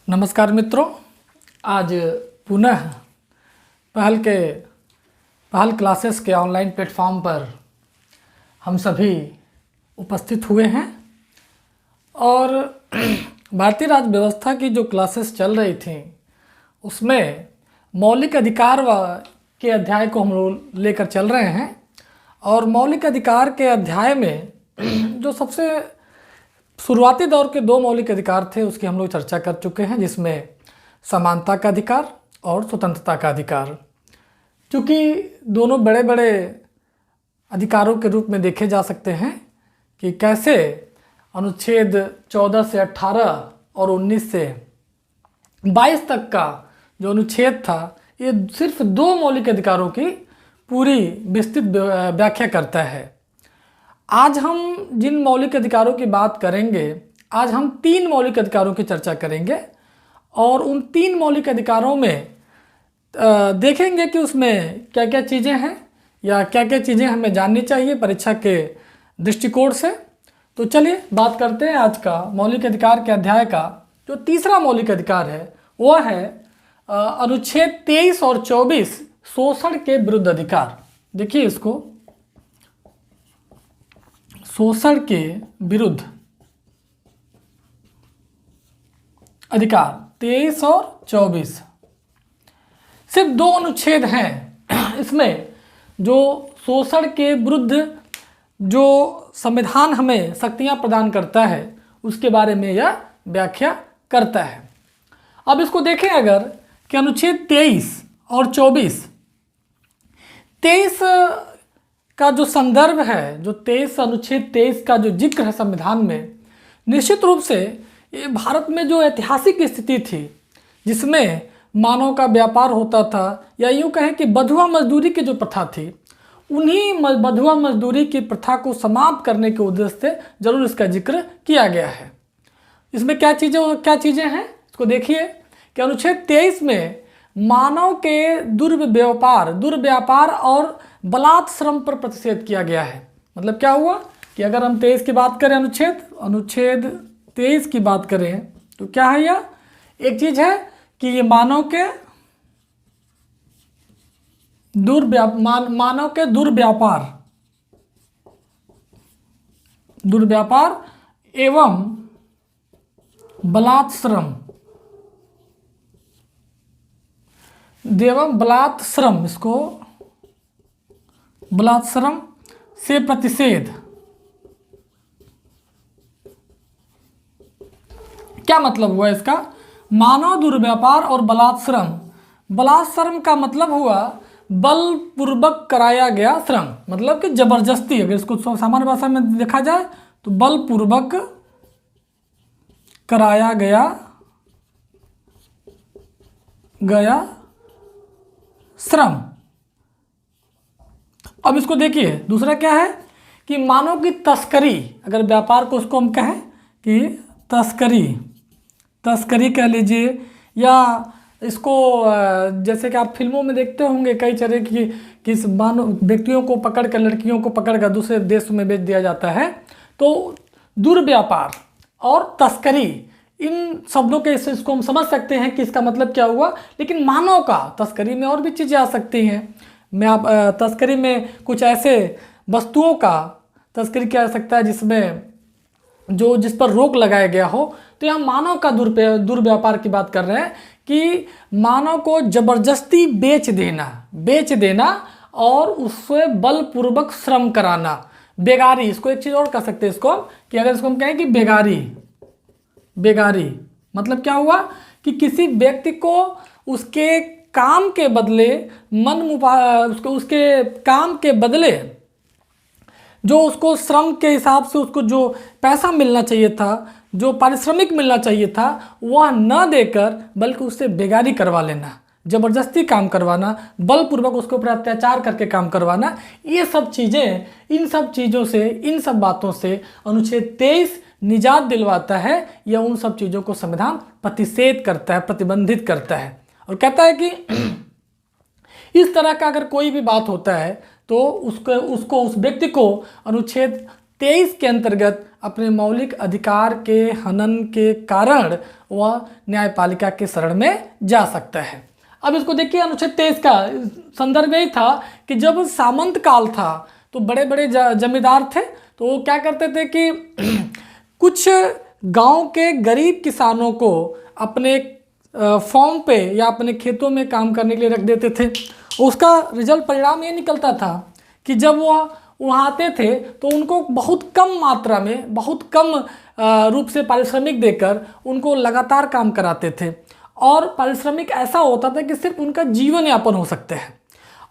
नमस्कार मित्रों, आज पुनः पहल क्लासेस के ऑनलाइन प्लेटफॉर्म पर हम सभी उपस्थित हुए हैं और भारतीय राज्य व्यवस्था की जो क्लासेस चल रही थी उसमें मौलिक अधिकार के अध्याय को हम लोग लेकर चल रहे हैं। और मौलिक अधिकार के अध्याय में जो सबसे शुरुआती दौर के दो मौलिक अधिकार थे उसकी हम लोग चर्चा कर चुके हैं, जिसमें समानता का अधिकार और स्वतंत्रता का अधिकार। क्योंकि दोनों बड़े बड़े अधिकारों के रूप में देखे जा सकते हैं कि कैसे अनुच्छेद 14 से 18 और 19 से 22 तक का जो अनुच्छेद था ये सिर्फ दो मौलिक अधिकारों की पूरी विस्तृत व्याख्या करता है। आज हम जिन मौलिक अधिकारों की बात करेंगे, आज हम तीन मौलिक अधिकारों की चर्चा करेंगे और उन तीन मौलिक अधिकारों में देखेंगे कि उसमें क्या क्या चीज़ें हैं या क्या क्या चीज़ें हमें जाननी चाहिए परीक्षा के दृष्टिकोण से। तो चलिए बात करते हैं आज का मौलिक अधिकार के अध्याय का। जो तीसरा मौलिक अधिकार है वह है अनुच्छेद 23 और 24 शोषण के विरुद्ध अधिकार। देखिए इसको, शोषण के विरुद्ध अधिकार 23 और 24 सिर्फ दो अनुच्छेद हैं। इसमें जो शोषण के विरुद्ध जो संविधान हमें शक्तियां प्रदान करता है उसके बारे में यह व्याख्या करता है। अब इसको देखें अगर कि अनुच्छेद 23 और 24, 23 का जो संदर्भ है, जो 23 अनुच्छेद 23 का जो जिक्र है संविधान में, निश्चित रूप से ये भारत में जो ऐतिहासिक स्थिति थी जिसमें मानव का व्यापार होता था, या यूँ कहें कि बंधुआ मजदूरी की जो प्रथा थी, उन्हीं बंधुआ मजदूरी की प्रथा को समाप्त करने के उद्देश्य से जरूर इसका जिक्र किया गया है। इसमें क्या चीज़ें हैं इसको देखिए कि अनुच्छेद 23 में मानव के दुर्व्यापार और बलात् श्रम पर प्रतिषेध किया गया है। मतलब क्या हुआ कि अगर हम 23 की बात करें, अनुच्छेद 23 की बात करें तो क्या है, यह एक चीज़ है कि ये मानव के दुर्व्यापार एवं बलात् श्रम इसको बलात् श्रम से प्रतिषेध। क्या मतलब हुआ इसका? मानव दुर्व्यापार और बलात् श्रम का मतलब हुआ बलपूर्वक कराया गया श्रम, मतलब कि जबरदस्ती। अगर इसको सामान्य भाषा में देखा जाए तो बलपूर्वक कराया गया श्रम। अब इसको देखिए, दूसरा क्या है कि मानव की तस्करी, अगर व्यापार को उसको हम कहें कि तस्करी कह लीजिए, या इसको जैसे कि आप फिल्मों में देखते होंगे कई तरह की किस मानव व्यक्तियों को पकड़कर, लड़कियों को पकड़कर दूसरे देश में बेच दिया जाता है। तो दुर्व्यापार और तस्करी, इन शब्दों के इसको हम समझ सकते हैं कि इसका मतलब क्या हुआ। लेकिन मानव का तस्करी में और भी चीज़ें आ सकती हैं। तस्करी में कुछ ऐसे वस्तुओं का तस्करी किया जा सकता है जिस पर रोक लगाया गया हो। तो यहाँ मानव का दुर्व्यापार की बात कर रहे हैं कि मानव को जबरदस्ती बेच देना और उससे बलपूर्वक श्रम कराना, बेगारी। इसको एक चीज़ और कह सकते हैं इसको कि अगर इसको हम कहें कि बेगारी मतलब क्या हुआ कि किसी व्यक्ति को उसके काम के बदले उसके काम के बदले जो उसको श्रम के हिसाब से उसको जो पैसा मिलना चाहिए था, जो पारिश्रमिक मिलना चाहिए था, वह न देकर बल्कि उससे बेगारी करवा लेना, जबरदस्ती काम करवाना, बलपूर्वक उसके ऊपर अत्याचार करके काम करवाना। ये सब चीज़ें, इन सब बातों से अनुच्छेद 23 निजात दिलवाता है, या उन सब चीज़ों को संविधान प्रतिषेध करता है, प्रतिबंधित करता है और कहता है कि इस तरह का अगर कोई भी बात होता है तो उस व्यक्ति को अनुच्छेद 23 के अंतर्गत अपने मौलिक अधिकार के हनन के कारण वह न्यायपालिका के शरण में जा सकता है। अब इसको देखिए, अनुच्छेद 23 का संदर्भ यही था कि जब सामंत काल था तो बड़े बड़े जमींदार थे, तो वो क्या करते थे कि कुछ गांव के गरीब किसानों को अपने फॉर्म पे या अपने खेतों में काम करने के लिए रख देते थे। उसका रिजल्ट परिणाम ये निकलता था कि जब वह वहाँ आते थे तो उनको बहुत कम मात्रा में, बहुत कम रूप से पारिश्रमिक देकर उनको लगातार काम कराते थे, और पारिश्रमिक ऐसा होता था कि सिर्फ उनका जीवन यापन हो सकता है।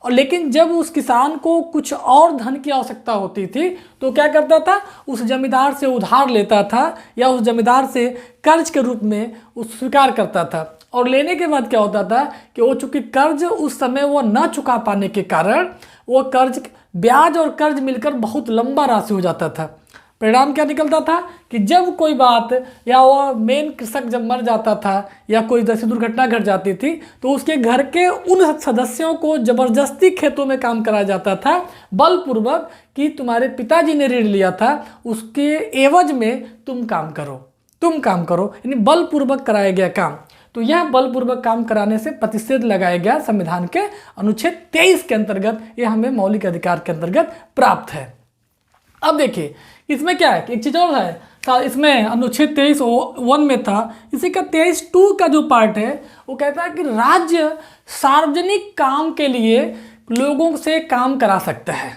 और लेकिन जब उस किसान को कुछ और धन की आवश्यकता होती थी तो क्या करता था, उस जमींदार से उधार लेता था या उस जमींदार से कर्ज के रूप में उस स्वीकार करता था। और लेने के बाद क्या होता था कि वो चूँकि कर्ज उस समय वो न चुका पाने के कारण वो कर्ज, ब्याज और कर्ज मिलकर बहुत लंबा राशि हो जाता था। परिणाम क्या निकलता था कि जब कोई बात या वो मेन कृषक जब मर जाता था या कोई जैसी दुर्घटना घट जाती थी तो उसके घर के उन सदस्यों को ज़बरदस्ती खेतों में काम कराया जाता था, बलपूर्वक, कि तुम्हारे पिताजी ने ऋण लिया था उसके एवज में तुम काम करो, यानी बलपूर्वक कराया गया काम। तो यह बलपूर्वक काम कराने से प्रतिषेध लगाया गया संविधान के अनुच्छेद 23 के अंतर्गत। यह हमें मौलिक अधिकार के अंतर्गत प्राप्त है। अब देखिए इसमें क्या है कि एक चीज़ और है, इसमें अनुच्छेद 23(1) में था, इसी का 23(2) का जो पार्ट है वो कहता है कि राज्य सार्वजनिक काम के लिए लोगों से काम करा सकता है,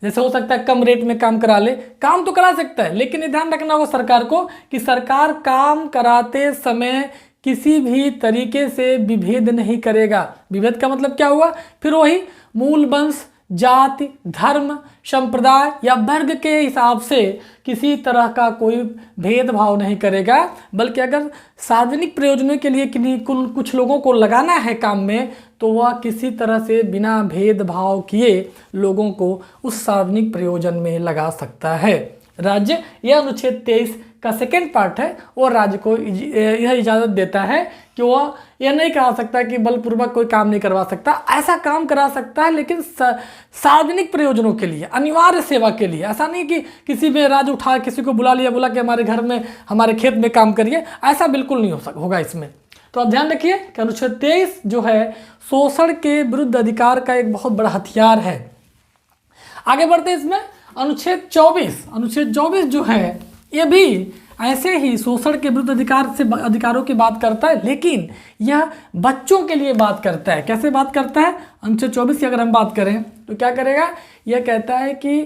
जैसे हो सकता है कम रेट में काम करा ले, काम तो करा सकता है, लेकिन ये ध्यान रखना होगा सरकार को कि सरकार काम कराते समय किसी भी तरीके से विभेद नहीं करेगा। विभेद का मतलब क्या हुआ, फिर वही मूल वंश, जाति, धर्म, संप्रदाय या वर्ग के हिसाब से किसी तरह का कोई भेदभाव नहीं करेगा, बल्कि अगर सार्वजनिक प्रयोजनों के लिए कुछ लोगों को लगाना है काम में तो वह किसी तरह से बिना भेदभाव किए लोगों को उस सार्वजनिक प्रयोजन में लगा सकता है राज्य। यह अनुच्छेद 23 का सेकेंड पार्ट है, वो राज्य को यह इजाज़त देता है कि वह यह नहीं करा सकता कि बलपूर्वक कोई काम नहीं करवा सकता, ऐसा काम करा सकता है लेकिन सार्वजनिक प्रयोजनों के लिए, अनिवार्य सेवा के लिए। ऐसा नहीं कि किसी में राज्य उठा किसी को बुला लिया, बोला कि हमारे घर में, हमारे खेत में काम करिए, ऐसा बिल्कुल नहीं होगा इसमें। तो आप ध्यान रखिए कि अनुच्छेद 23 जो है शोषण के विरुद्ध अधिकार का एक बहुत बड़ा हथियार है। आगे बढ़ते हैं इसमें अनुच्छेद 24 जो है ये भी ऐसे ही शोषण के विरुद्ध अधिकारों की बात करता है, लेकिन यह बच्चों के लिए बात करता है। कैसे बात करता है, अनुच्छेद 24 की अगर हम बात करें तो क्या करेगा, यह कहता है कि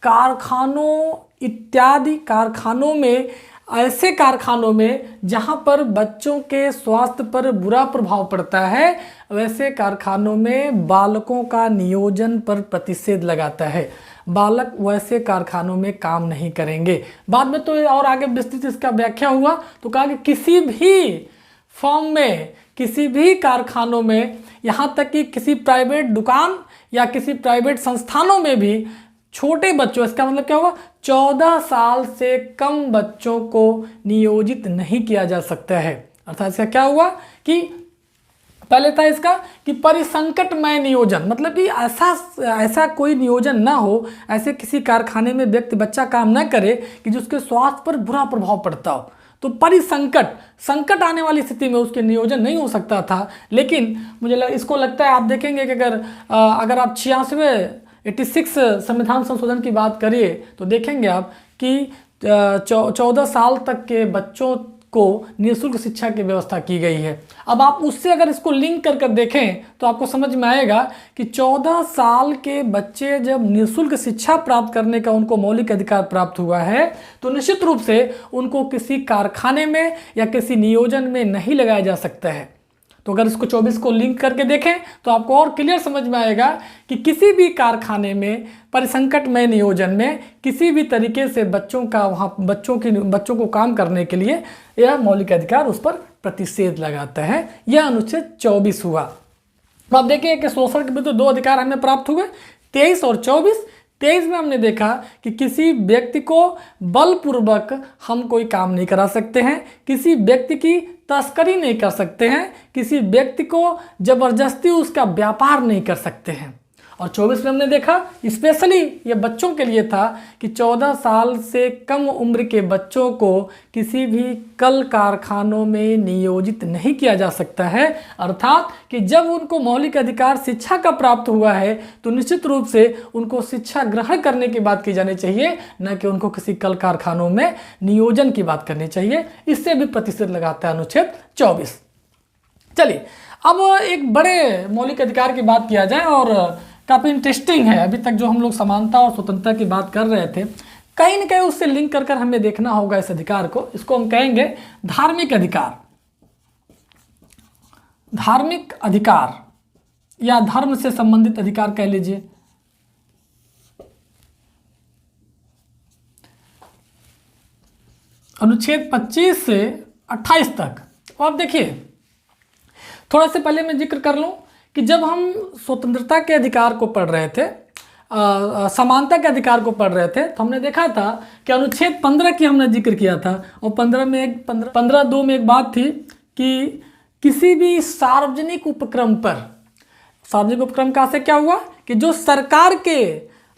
कारखानों इत्यादि कारखानों में, ऐसे कारखानों में जहां पर बच्चों के स्वास्थ्य पर बुरा प्रभाव पड़ता है, वैसे कारखानों में बालकों का नियोजन पर प्रतिषेध लगाता है। बालक वैसे कारखानों में काम नहीं करेंगे। बाद में तो और आगे विस्तृत इसका व्याख्या हुआ, तो कहा कि किसी भी फर्म में, किसी भी कारखानों में, यहाँ तक कि किसी प्राइवेट दुकान या किसी प्राइवेट संस्थानों में भी छोटे बच्चों, इसका मतलब क्या हुआ, 14 साल से कम बच्चों को नियोजित नहीं किया जा सकता है। अर्थात इसका क्या हुआ कि पहले था इसका कि परिसंकटमय नियोजन, मतलब कि ऐसा कोई नियोजन ना हो, ऐसे किसी कारखाने में बच्चा काम ना करे कि जिसके स्वास्थ्य पर बुरा प्रभाव पड़ता हो। तो संकट आने वाली स्थिति में उसके नियोजन नहीं हो सकता था। लेकिन मुझे इसको लगता है, आप देखेंगे कि अगर आप 86 संविधान संशोधन की बात करिए तो देखेंगे आप कि 14 साल तक के बच्चों को निःशुल्क शिक्षा की व्यवस्था की गई है। अब आप उससे अगर इसको लिंक कर देखें तो आपको समझ में आएगा कि 14 साल के बच्चे जब निःशुल्क शिक्षा प्राप्त करने का उनको मौलिक अधिकार प्राप्त हुआ है तो निश्चित रूप से उनको किसी कारखाने में या किसी नियोजन में नहीं लगाया जा सकता है। तो अगर इसको 24 को लिंक करके देखें तो आपको और क्लियर समझ में आएगा कि किसी भी कारखाने में, परिसंकटमय नियोजन में किसी भी तरीके से बच्चों को काम करने के लिए यह मौलिक अधिकार उस पर प्रतिषेध लगाता है। यह अनुच्छेद 24 हुआ। तो आप देखिए कि शोषण के विरुद्ध 2 अधिकार हमें प्राप्त हुए, 23 और 24। 23 में हमने देखा कि किसी व्यक्ति को बलपूर्वक हम कोई काम नहीं करा सकते हैं, किसी व्यक्ति की तस्करी नहीं कर सकते हैं, किसी व्यक्ति को जबरदस्ती उसका व्यापार नहीं कर सकते हैं। और 24 में हमने देखा स्पेशली ये बच्चों के लिए था कि 14 साल से कम उम्र के बच्चों को किसी भी कल कारखानों में नियोजित नहीं किया जा सकता है। अर्थात कि जब उनको मौलिक अधिकार शिक्षा का प्राप्त हुआ है तो निश्चित रूप से उनको शिक्षा ग्रहण करने की बात की जानी चाहिए, न कि उनको किसी कल कारखानों में नियोजन की बात करनी चाहिए। इससे भी प्रतिशत लगाता है अनुच्छेद 24। चलिए अब एक बड़े मौलिक अधिकार की बात किया जाए और काफ़ी इंटरेस्टिंग है। अभी तक जो हम लोग समानता और स्वतंत्रता की बात कर रहे थे, कहीं ना कहीं उससे लिंक कर हमें देखना होगा इस अधिकार को। इसको हम कहेंगे धार्मिक अधिकार। धार्मिक अधिकार या धर्म से संबंधित अधिकार कह लीजिए। अनुच्छेद 25 से 28 तक। अब देखिए, थोड़ा से पहले मैं जिक्र कर लूँ कि जब हम स्वतंत्रता के अधिकार को पढ़ रहे थे, समानता के अधिकार को पढ़ रहे थे, तो हमने देखा था कि अनुच्छेद 15 की हमने जिक्र किया था। और 15(2) में एक बात थी कि किसी भी सार्वजनिक उपक्रम पर, सार्वजनिक उपक्रम का से क्या हुआ कि जो सरकार के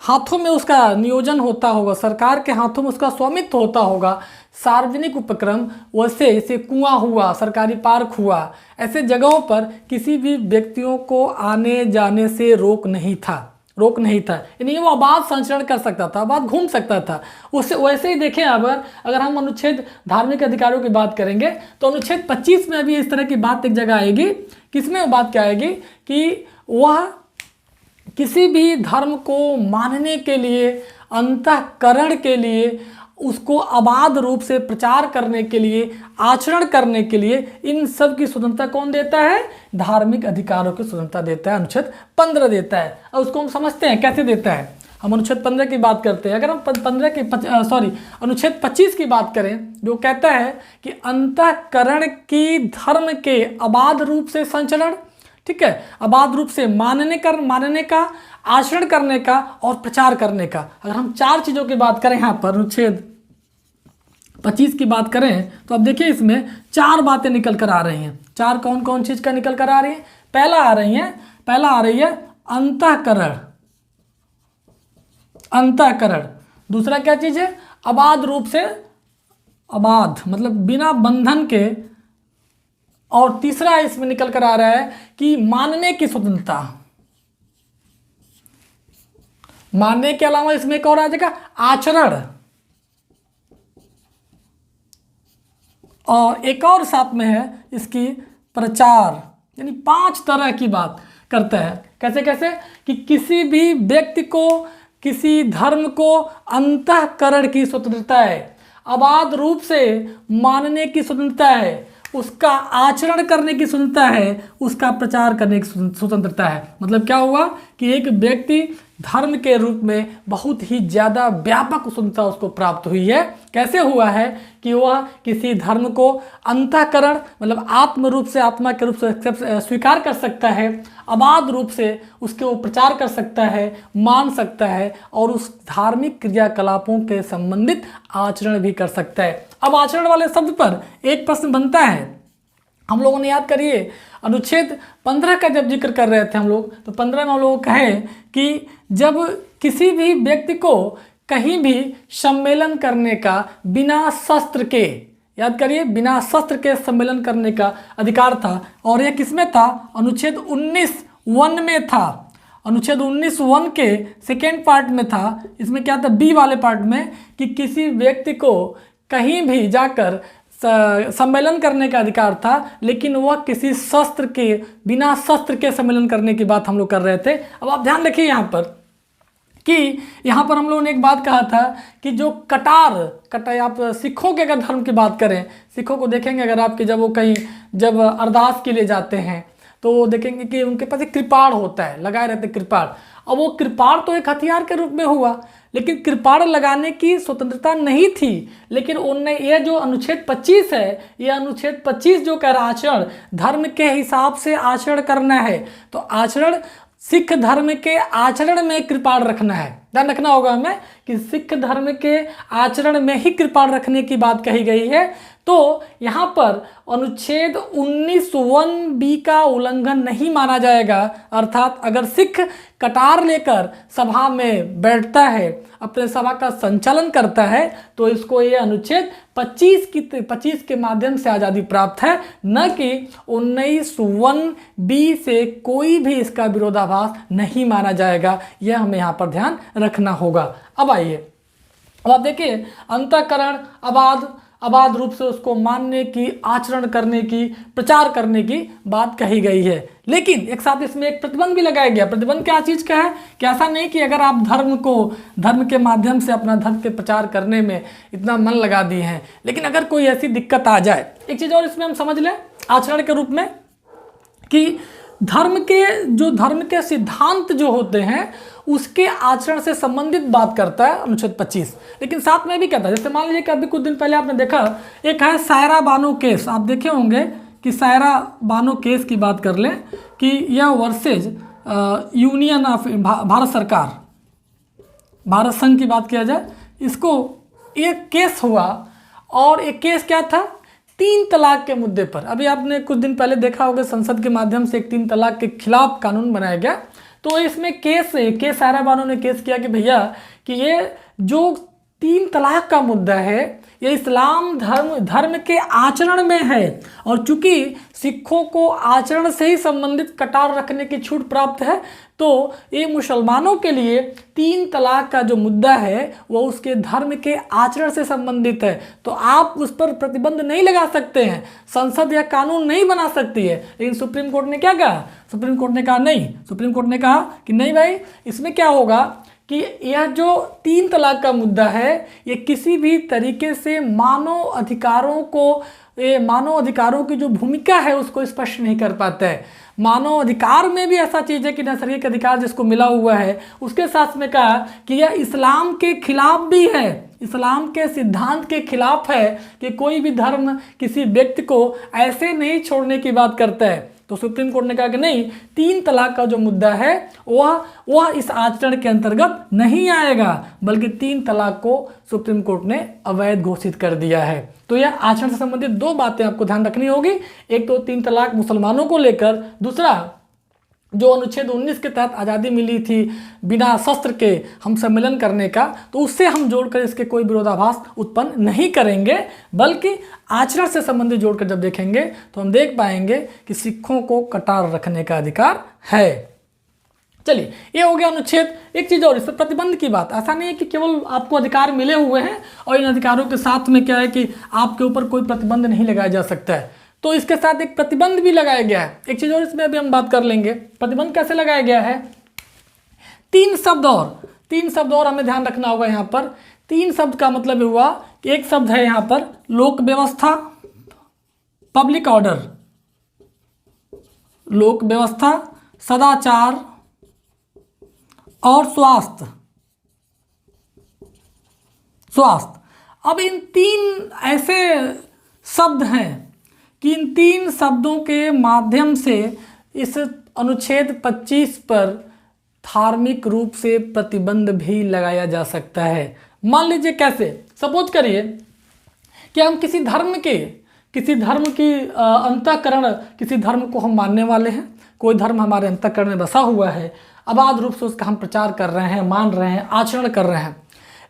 हाथों में उसका नियोजन होता होगा, सरकार के हाथों में उसका स्वामित्व होता होगा, सार्वजनिक उपक्रम, वैसे जैसे कुआं हुआ, सरकारी पार्क हुआ, ऐसे जगहों पर किसी भी व्यक्तियों को आने जाने से रोक नहीं था। यानी वो आबाद संचरण कर सकता था, आबाद घूम सकता था। उससे वैसे ही देखें, अगर हम अनुच्छेद धार्मिक अधिकारों की बात करेंगे तो अनुच्छेद 25 में भी इस तरह की बात एक जगह आएगी। किसमें वो बात क्या आएगी कि वह किसी भी धर्म को मानने के लिए, अंतःकरण के लिए, उसको आबाद रूप से प्रचार करने के लिए, आचरण करने के लिए, इन सब की स्वतंत्रता कौन देता है? धार्मिक अधिकारों की स्वतंत्रता देता है, अनुच्छेद 15 देता है। और उसको हम समझते हैं कैसे देता है। हम अनुच्छेद 15 की बात करते हैं। अगर हम अनुच्छेद 25 की बात करें, जो कहता है कि अंतःकरण की धर्म के आबाद रूप से संचरण, ठीक है, आबाद रूप से मानने का, आचरण करने का और प्रचार करने का। अगर हम 4 चीज़ों की बात करें यहाँ पर अनुच्छेद 25 की बात करें तो अब देखिए इसमें 4 बातें निकल कर आ रही हैं। 4 कौन कौन चीज़ का निकल कर आ रही है? पहला आ रही है अंतःकरण। दूसरा क्या चीज़ है? आबाद रूप से, आबाद मतलब बिना बंधन के। और तीसरा इसमें निकल कर आ रहा है कि मानने की स्वतंत्रता। मानने के अलावा इसमें एक और आ जाएगा आचरण, और एक और साथ में है इसकी प्रचार। यानी 5 तरह की बात करता है। कैसे कैसे? कि किसी भी व्यक्ति को, किसी धर्म को अंतःकरण की स्वतंत्रता है, आबाद रूप से मानने की स्वतंत्रता है, उसका आचरण करने की स्वतंत्रता है, उसका प्रचार करने की स्वतंत्रता है। मतलब क्या हुआ कि एक व्यक्ति धर्म के रूप में बहुत ही ज़्यादा व्यापक स्वतंत्रता उसको प्राप्त हुई है। कैसे हुआ है कि वह किसी धर्म को अंतःकरण मतलब आत्म रूप से, आत्मा के रूप से स्वीकार कर सकता है, आबाद रूप से उसके वो प्रचार कर सकता है, मान सकता है, और उस धार्मिक क्रियाकलापों के संबंधित आचरण भी कर सकता है। अब आचरण वाले शब्द पर एक प्रश्न बनता है। हम लोगों ने याद करिए अनुच्छेद 15 का जब जिक्र कर रहे थे हम लोग, तो 15 में हम लोग कहे कि जब किसी भी व्यक्ति को कहीं भी सम्मेलन करने का बिना शस्त्र के, याद करिए, बिना शस्त्र के सम्मेलन करने का अधिकार था। और यह किसमें था? अनुच्छेद 19(1) में था। अनुच्छेद 19(1) के सेकेंड पार्ट में था। इसमें क्या था? बी वाले पार्ट में, कि किसी व्यक्ति को कहीं भी जाकर सम्मेलन करने का अधिकार था, लेकिन वह किसी शस्त्र के, बिना शस्त्र के सम्मेलन करने की बात हम लोग कर रहे थे। अब आप ध्यान रखिए यहाँ पर कि यहाँ पर हम लोगों ने एक बात कहा था कि जो कटार, आप सिखों के अगर धर्म की बात करें, सिखों को देखेंगे अगर आपके जब वो कहीं जब अरदास के लिए जाते हैं तो वो देखेंगे कि उनके पास एक कृपाण होता है, लगाए रहते कृपाण। अब वो कृपाण तो एक हथियार के रूप में हुआ, लेकिन कृपाण लगाने की स्वतंत्रता नहीं थी। लेकिन उनने ये जो अनुच्छेद 25 है, ये अनुच्छेद 25 जो कह रहा आचरण, धर्म के हिसाब से आचरण करना है, तो आचरण, सिख धर्म के आचरण में कृपाण रखना है। ध्यान रखना होगा हमें कि सिख धर्म के आचरण में ही कृपाण रखने की बात कही गई है। तो यहाँ पर अनुच्छेद 19(1)(b) का उल्लंघन नहीं माना जाएगा। अर्थात अगर सिख कटार लेकर सभा में बैठता है, अपने सभा का संचालन करता है, तो इसको ये अनुच्छेद 25 के माध्यम से आज़ादी प्राप्त है, न कि 19(1)(b) से कोई भी इसका विरोधाभास नहीं माना जाएगा। यह हमें यहाँ पर ध्यान रखना होगा। अब आइए, अब आप देखिए, अंतःकरण अबाध रूप से उसको मानने की, आचरण करने की, प्रचार करने की बात कही गई है। लेकिन एक साथ इसमें एक प्रतिबंध भी लगाया गया। प्रतिबंध क्या चीज़ का है कि ऐसा नहीं कि अगर आप धर्म के माध्यम से अपना धर्म के प्रचार करने में इतना मन लगा दिए हैं, लेकिन अगर कोई ऐसी दिक्कत आ जाए, एक चीज़ और इसमें हम समझ लें आचरण के रूप में कि धर्म के सिद्धांत जो होते हैं उसके आचरण से संबंधित बात करता है अनुच्छेद 25। लेकिन साथ में भी कहता है, जैसे मान लीजिए कि अभी कुछ दिन पहले आपने देखा, एक है सायरा बानो केस, आप देखे होंगे कि सायरा बानो केस की बात कर लें कि यह वर्सेज यूनियन ऑफ भारत सरकार, भारत संघ की बात किया जाए, इसको एक केस हुआ और एक केस क्या था, 3 तलाक के मुद्दे पर। अभी आपने कुछ दिन पहले देखा होगा संसद के माध्यम से एक 3 तलाक के खिलाफ कानून बनाया गया। तो इसमें केस सायरा बानो ने केस किया कि भैया कि ये जो 3 तलाक का मुद्दा है ये इस्लाम धर्म के आचरण में है, और चूंकि सिखों को आचरण से ही संबंधित कटार रखने की छूट प्राप्त है, तो ये मुसलमानों के लिए 3 तलाक का जो मुद्दा है वो उसके धर्म के आचरण से संबंधित है। तो आप उस पर प्रतिबंध नहीं लगा सकते हैं, संसद या कानून नहीं बना सकती है। लेकिन सुप्रीम कोर्ट ने क्या कहा, सुप्रीम कोर्ट ने कहा नहीं, सुप्रीम कोर्ट ने कहा कि नहीं भाई, इसमें क्या होगा कि यह जो 3 तलाक का मुद्दा है ये किसी भी तरीके से मानव अधिकारों की जो भूमिका है उसको स्पष्ट नहीं कर पाता है। मानव अधिकार में भी ऐसा चीज़ है कि नैसर्गिक अधिकार जिसको मिला हुआ है, उसके साथ में कहा कि यह इस्लाम के खिलाफ भी है, इस्लाम के सिद्धांत के खिलाफ है कि कोई भी धर्म किसी व्यक्ति को ऐसे नहीं छोड़ने की बात करता है। तो सुप्रीम कोर्ट ने कहा कि नहीं, 3 तलाक का जो मुद्दा है वह इस आचरण के अंतर्गत नहीं आएगा, बल्कि 3 तलाक को सुप्रीम कोर्ट ने अवैध घोषित कर दिया है। तो यह आचरण से संबंधित 2 बातें आपको ध्यान रखनी होगी। एक तो 3 तलाक मुसलमानों को लेकर, दूसरा जो अनुच्छेद 19 के तहत आज़ादी मिली थी बिना शस्त्र के हम सम्मेलन करने का, तो उससे हम जोड़कर इसके कोई विरोधाभास उत्पन्न नहीं करेंगे, बल्कि आचरण से संबंधित जोड़कर जब देखेंगे तो हम देख पाएंगे कि सिखों को कटार रखने का अधिकार है। चलिए, ये हो गया अनुच्छेद। एक चीज़ और, इस पर प्रतिबंध की बात, ऐसा नहीं है कि केवल आपको अधिकार मिले हुए हैं और इन अधिकारों के साथ में क्या है कि आपके ऊपर कोई प्रतिबंध नहीं लगाया जा सकता है। तो इसके साथ एक प्रतिबंध भी लगाया गया है। एक चीज़ और इसमें अभी हम बात कर लेंगे, प्रतिबंध कैसे लगाया गया है। 3 शब्द और हमें ध्यान रखना होगा यहाँ पर। 3 शब्द का मतलब हुआ कि एक शब्द है यहाँ पर लोक व्यवस्था, पब्लिक ऑर्डर, लोक व्यवस्था, सदाचार और स्वास्थ्य। अब इन 3 ऐसे शब्द हैं कि इन 3 शब्दों के माध्यम से इस अनुच्छेद 25 पर धार्मिक रूप से प्रतिबंध भी लगाया जा सकता है। मान लीजिए कैसे, सपोज करिए कि हम किसी धर्म की अंतःकरण, किसी धर्म को हम मानने वाले हैं, कोई धर्म हमारे अंतःकरण में बसा हुआ है, अबाध रूप से उसका हम प्रचार कर रहे हैं, मान रहे हैं, आचरण कर रहे हैं।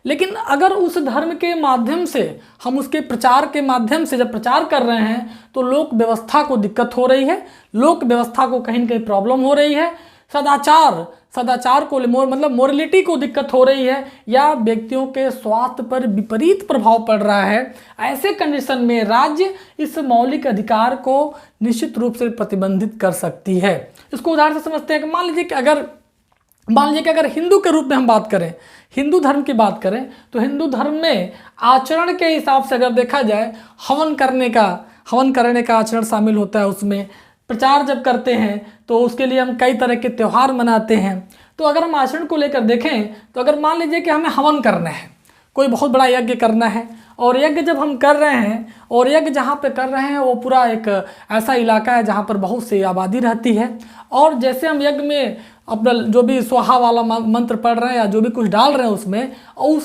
लेकिन अगर उस धर्म के माध्यम से हम उसके प्रचार के माध्यम से जब प्रचार कर रहे हैं तो लोक व्यवस्था को दिक्कत हो रही है, लोक व्यवस्था को कहीं न कहीं प्रॉब्लम हो रही है, सदाचार को मतलब मोरलिटी को दिक्कत हो रही है, या व्यक्तियों के स्वास्थ्य पर विपरीत प्रभाव पड़ रहा है, ऐसे कंडीशन में राज्य इस मौलिक अधिकार को निश्चित रूप से प्रतिबंधित कर सकती है। इसको उदाहरण से समझते हैं कि मान लीजिए कि अगर हिंदू के रूप में हम बात करें, हिंदू धर्म की बात करें, तो हिंदू धर्म में आचरण के हिसाब से अगर देखा जाए, हवन करने का आचरण शामिल होता है। उसमें प्रचार जब करते हैं तो उसके लिए हम कई तरह के त्यौहार मनाते हैं। तो अगर हम आचरण को लेकर देखें, तो अगर मान लीजिए कि हमें हवन करना है, कोई बहुत बड़ा यज्ञ करना है, और यज्ञ जब हम कर रहे हैं, और यज्ञ जहाँ पे कर रहे हैं वो पूरा एक ऐसा इलाका है जहाँ पर बहुत सी आबादी रहती है, और जैसे हम यज्ञ में अपना जो भी स्वाहा वाला मंत्र पढ़ रहे हैं या जो भी कुछ डाल रहे हैं उसमें, और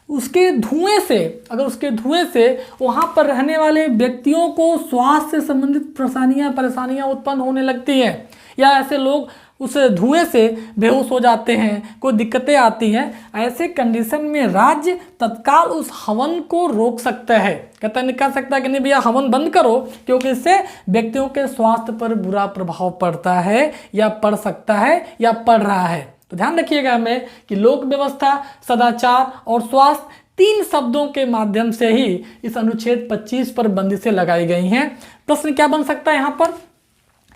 उसके धुएं से, अगर उसके धुएं से वहाँ पर रहने वाले व्यक्तियों को स्वास्थ्य से संबंधित परेशानियाँ उत्पन्न होने लगती हैं, या ऐसे लोग उस धुएं से बेहोश हो जाते हैं, कोई दिक्कतें आती हैं, ऐसे कंडीशन में राज्य तत्काल उस हवन को रोक सकता है। नहीं कह सकता कि नहीं भैया हवन बंद करो, क्योंकि इससे व्यक्तियों के स्वास्थ्य पर बुरा प्रभाव पड़ता है या पड़ सकता है या पड़ रहा है। तो ध्यान रखिएगा हमें कि लोक व्यवस्था, सदाचार और स्वास्थ्य 3 शब्दों के माध्यम से ही इस अनुच्छेद 25 पर बंदिशें लगाई गई हैं। प्रश्न क्या बन सकता है यहाँ पर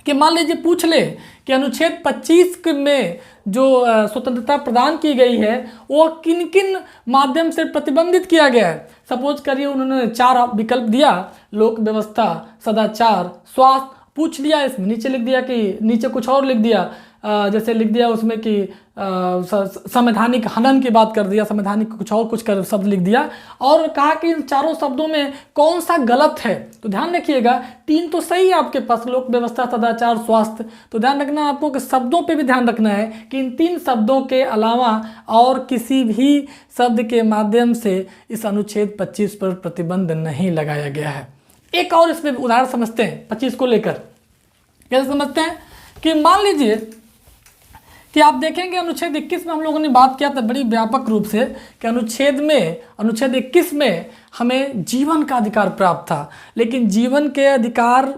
कि मान लीजिए पूछ ले कि अनुच्छेद 25 में जो स्वतंत्रता प्रदान की गई है वो किन किन माध्यम से प्रतिबंधित किया गया है। सपोज करिए उन्होंने 4 विकल्प दिया, लोक व्यवस्था, सदाचार, स्वास्थ्य, पूछ लिया, इसमें नीचे लिख दिया कि नीचे कुछ और लिख दिया, जैसे लिख दिया उसमें कि संवैधानिक हनन की बात कर दिया, संवैधानिक कुछ कर शब्द लिख दिया, और कहा कि इन 4 शब्दों में कौन सा गलत है। तो ध्यान रखिएगा 3 तो सही है आपके पास, लोक व्यवस्था, सदाचार, स्वास्थ्य। तो ध्यान रखना आपको कि शब्दों पे भी ध्यान रखना है कि इन 3 शब्दों के अलावा और किसी भी शब्द के माध्यम से इस अनुच्छेद 25 पर प्रतिबंध नहीं लगाया गया है। एक और इसमें उदाहरण समझते हैं 25 को लेकर। कैसे समझते हैं कि मान लीजिए कि आप देखेंगे अनुच्छेद 21 में हम लोगों ने बात किया था बड़ी व्यापक रूप से कि अनुच्छेद 21 में हमें जीवन का अधिकार प्राप्त था, लेकिन जीवन के अधिकार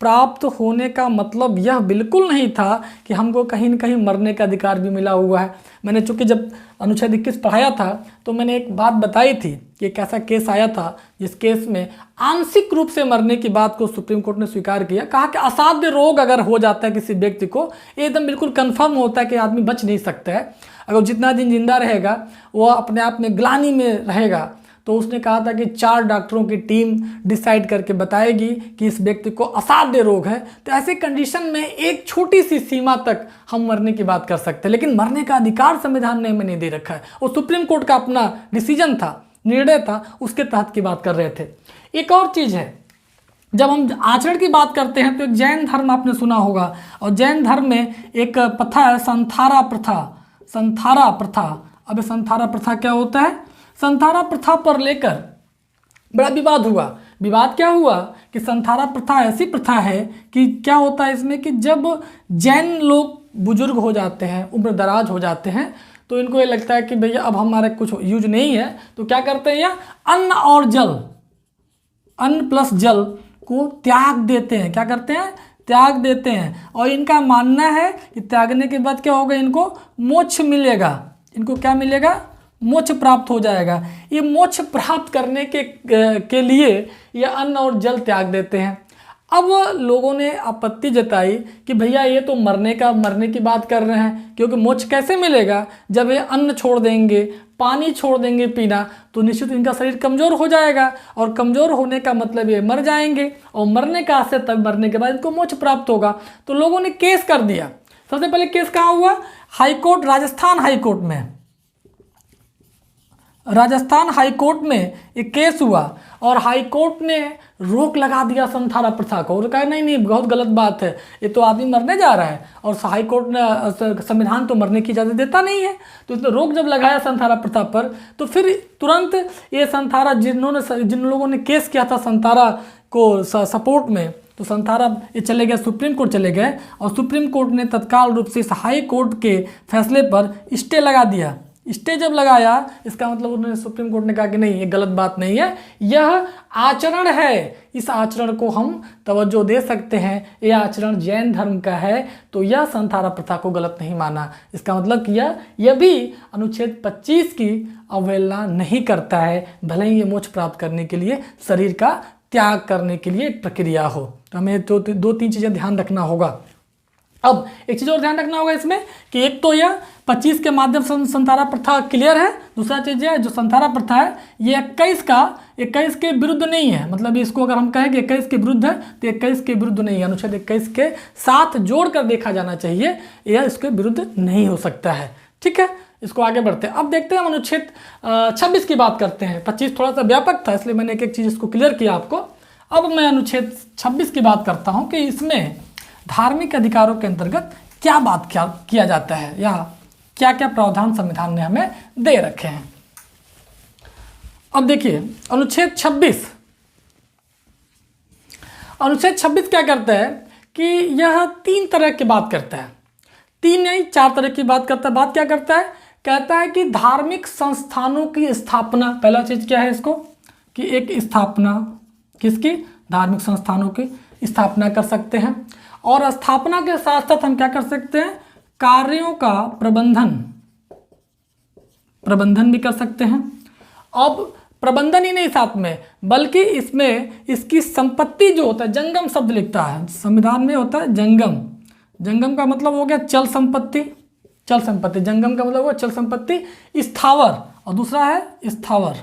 प्राप्त होने का मतलब यह बिल्कुल नहीं था कि हमको कहीं न कहीं मरने का अधिकार भी मिला हुआ है। मैंने चूँकि जब अनुच्छेद 21 पढ़ाया था तो मैंने एक बात बताई थी कि एक ऐसा केस आया था जिस केस में आंशिक रूप से मरने की बात को सुप्रीम कोर्ट ने स्वीकार किया। कहा कि असाध्य रोग अगर हो जाता है किसी व्यक्ति को, एकदम बिल्कुल कन्फर्म होता है कि आदमी बच नहीं सकता है, अगर जितना दिन जिंदा रहेगा वो अपने आप में ग्लानि में रहेगा, तो उसने कहा था कि 4 डॉक्टरों की टीम डिसाइड करके बताएगी कि इस व्यक्ति को असाध्य रोग है। तो ऐसे कंडीशन में एक छोटी सी सीमा तक हम मरने की बात कर सकते हैं, लेकिन मरने का अधिकार संविधान ने हमें नहीं दे रखा है। वो सुप्रीम कोर्ट का अपना डिसीजन था, निर्णय था, उसके तहत की बात कर रहे थे। एक और चीज़ है, जब हम आचरण की बात करते हैं तो एक जैन धर्म आपने सुना होगा, और जैन धर्म में एक प्रथा है संथारा प्रथा। अब संथारा प्रथा क्या होता है? संथारा प्रथा पर लेकर बड़ा विवाद हुआ। विवाद क्या हुआ कि संथारा प्रथा ऐसी प्रथा है कि क्या होता है इसमें कि जब जैन लोग बुजुर्ग हो जाते हैं, उम्र दराज हो जाते हैं, तो इनको ये लगता है कि भैया अब हमारे कुछ यूज नहीं है, तो क्या करते हैं या अन्न और जल, अन्न प्लस जल को त्याग देते हैं। क्या करते हैं? त्याग देते हैं। और इनका मानना है कि त्यागने के बाद क्या होगा, इनको मोक्ष मिलेगा। इनको क्या मिलेगा? मोक्ष प्राप्त हो जाएगा। ये मोक्ष प्राप्त करने के लिए ये अन्न और जल त्याग देते हैं। अब लोगों ने आपत्ति जताई कि भैया ये तो मरने की बात कर रहे हैं, क्योंकि मोक्ष कैसे मिलेगा जब ये अन्न छोड़ देंगे, पानी छोड़ देंगे पीना, तो निश्चित इनका शरीर कमज़ोर हो जाएगा, और कमज़ोर होने का मतलब ये मर जाएंगे, और मरने का आशय तब मरने के बाद इनको मोक्ष प्राप्त होगा। तो लोगों ने केस कर दिया। सबसे पहले केस कहाँ हुआ? हाईकोर्ट, राजस्थान हाईकोर्ट में। राजस्थान हाईकोर्ट में एक केस हुआ और हाईकोर्ट ने रोक लगा दिया संथारा प्रथा को, और कहा नहीं बहुत गलत बात है, ये तो आदमी मरने जा रहा है, और हाईकोर्ट ने संविधान तो मरने की इजाज़त देता नहीं है। तो इसने रोक जब लगाया संथारा प्रथा पर, तो फिर तुरंत ये संथारा जिन लोगों ने केस किया था संथारा को सपोर्ट में, तो संथारा ये चले गए, सुप्रीम कोर्ट चले गए, और सुप्रीम कोर्ट ने तत्काल रूप से इस हाई कोर्ट के फैसले पर स्टे लगा दिया। स्टे जब लगाया, इसका मतलब उन्होंने, सुप्रीम कोर्ट ने कहा कि नहीं, ये गलत बात नहीं है, यह आचरण है, इस आचरण को हम तवज्जो दे सकते हैं, यह आचरण जैन धर्म का है, तो यह संथारा प्रथा को गलत नहीं माना। इसका मतलब कि यह भी अनुच्छेद 25 की अवहेलना नहीं करता है, भले ही ये मोक्ष प्राप्त करने के लिए शरीर का त्याग करने के लिए एक प्रक्रिया हो। तो हमें तो 2-3 चीज़ें ध्यान रखना होगा। अब एक चीज़ और ध्यान रखना होगा इसमें कि एक तो यह 25 के माध्यम से संथारा प्रथा क्लियर है, दूसरा चीज़ है जो संथारा प्रथा है ये 21 के विरुद्ध नहीं है। मतलब इसको अगर हम कहें कि 21 के विरुद्ध है तो 21 के विरुद्ध नहीं है, अनुच्छेद 21 के साथ जोड़कर देखा जाना चाहिए, यह इसके विरुद्ध नहीं हो सकता है। ठीक है, इसको आगे बढ़ते हैं। अब देखते हैं हम अनुच्छेद 26 की बात करते हैं। 25 थोड़ा सा व्यापक था, इसलिए मैंने एक चीज़ इसको क्लियर किया आपको। अब मैं अनुच्छेद 26 की बात करता हूँ कि इसमें धार्मिक अधिकारों के अंतर्गत क्या बात किया जाता है या क्या क्या प्रावधान संविधान ने हमें दे रखे हैं। अब देखिए अनुच्छेद 26, अनुच्छेद 26 क्या करता है कि यह 3 तरह की बात करता है, 3 नहीं 4 तरह की बात करता है। बात क्या करता है, कहता है कि धार्मिक संस्थानों की स्थापना, पहला चीज क्या है इसको कि एक स्थापना, किसकी, धार्मिक संस्थानों की स्थापना कर सकते हैं। और स्थापना के साथ साथ हम क्या कर सकते हैं, कार्यों का प्रबंधन भी कर सकते हैं। अब प्रबंधन ही नहीं साथ में, बल्कि इसमें इसकी संपत्ति जो होता है, जंगम शब्द लिखता है संविधान में, होता है जंगम। जंगम का मतलब हो गया चल संपत्ति, चल संपत्ति, जंगम का मतलब हुआ चल संपत्ति। स्थावर, और दूसरा है स्थावर,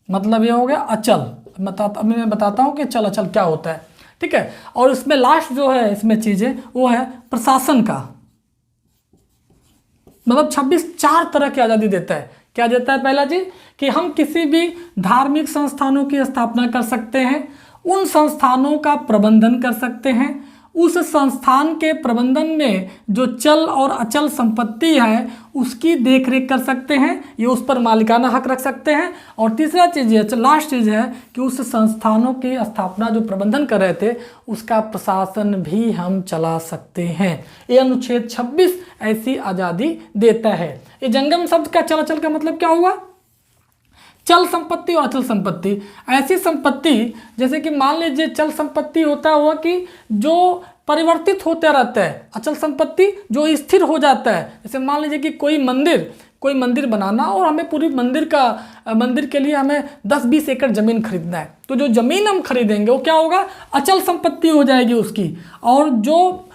मतलब ये हो गया अचल। अभी मैं बताता हूँ कि चल अचल क्या होता है, ठीक है। और इसमें लास्ट जो है इसमें चीजें वो है प्रशासन का, मतलब 26 4 तरह की आज़ादी देता है। क्या देता है, पहला चीज कि हम किसी भी धार्मिक संस्थानों की स्थापना कर सकते हैं, उन संस्थानों का प्रबंधन कर सकते हैं, उस संस्थान के प्रबंधन में जो चल और अचल संपत्ति है उसकी देखरेख कर सकते हैं, ये उस पर मालिकाना हक रख सकते हैं। और तीसरा चीज़ है, लास्ट चीज़ है कि उस संस्थानों की स्थापना जो प्रबंधन कर रहे थे उसका प्रशासन भी हम चला सकते हैं। ये अनुच्छेद 26 ऐसी आज़ादी देता है। ये जंगम शब्द का चल अचल का मतलब क्या हुआ, चल संपत्ति और अचल संपत्ति। ऐसी संपत्ति जैसे कि मान लीजिए चल संपत्ति होता हुआ कि जो परिवर्तित होता रहता है, अचल संपत्ति जो स्थिर हो जाता है। जैसे मान लीजिए कि कोई मंदिर बनाना और हमें पूरी मंदिर के लिए हमें 10-20 एकड़ ज़मीन खरीदना है, तो जो ज़मीन हम खरीदेंगे वो क्या होगा, अचल संपत्ति हो जाएगी उसकी। और जो